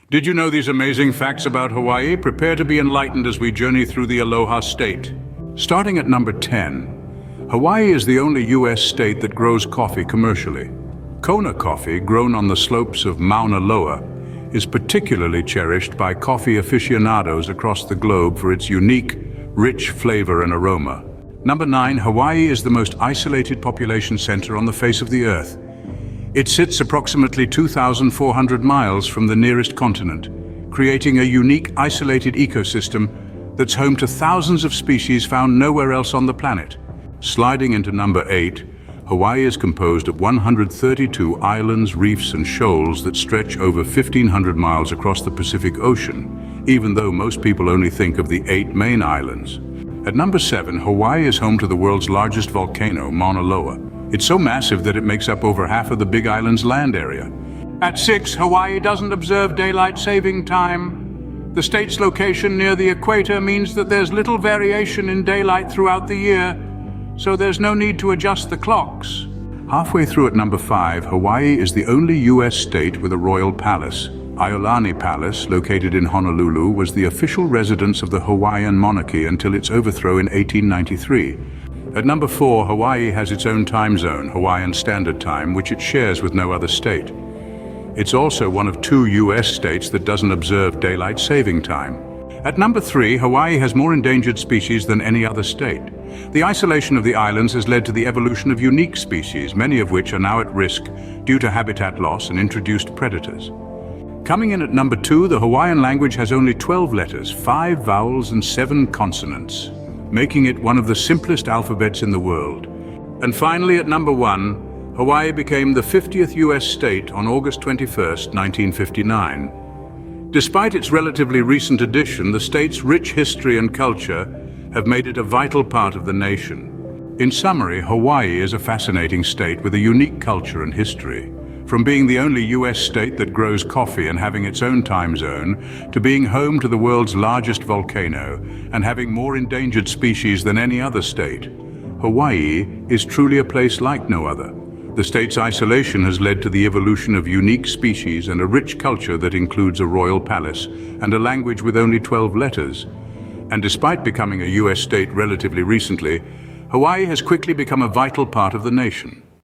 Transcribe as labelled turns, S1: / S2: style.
S1: Did you know these amazing facts about Hawaii? Prepare to be enlightened as we journey through the Aloha state. Starting at number 10, Hawaii is the only U.S. state that grows coffee commercially. Kona coffee, grown on the slopes of Mauna Kea, is particularly cherished by coffee aficionados across the globe for its unique, rich flavor and aroma. Number 9, Hawaii is the most isolated population center on the face of the earth. It sits approximately 2,400 miles from the nearest continent, creating a unique, isolated ecosystem that's home to thousands of species found nowhere else on the planet. Sliding into number 8, Hawaii is composed of 132 islands, reefs, and shoals that stretch over 1,500 miles across the Pacific Ocean, even though most people only think of the 8 main islands. At number 7, Hawaii is home to the world's largest volcano, Mauna Kea. It's so massive that it makes up over half of the Big Island's land area. At 6, Hawaii doesn't observe daylight saving time. The state's location near the equator means that there's little variation in daylight throughout the year, so there's no need to adjust the clocks. Halfway through at number 5, Hawaii is the only U.S. state with a royal palace. Iolani Palace, located in Honolulu, was the official residence of the Hawaiian monarchy until its overthrow in 1893. At number 4, Hawaii has its own time zone, Hawaiian Standard Time, which it shares with no other state. It's also one of 2 U.S. states that doesn't observe daylight saving time. At number 3, Hawaii has more endangered species than any other state. The isolation of the islands has led to the evolution of unique species, many of which are now at risk due to habitat loss and introduced predators. Coming in at number 2, the Hawaiian language has only 12 letters, 5 vowels and 7 consonants, making it one of the simplest alphabets in the world. And finally, at number 1, Hawaii became the 50th U.S. state on August 21, 1959. Despite its relatively recent addition, the state's rich history and culture have made it a vital part of the nation. In summary, Hawaii is a fascinating state with a unique culture and history. From being the only U.S. state that grows coffee and having its own time zone, to being home to the world's largest volcano and having more endangered species than any other state, Hawaii is truly a place like no other. The state's isolation has led to the evolution of unique species and a rich culture that includes a royal palace and a language with only 12 letters. And despite becoming a U.S. state relatively recently, Hawaii has quickly become a vital part of the nation.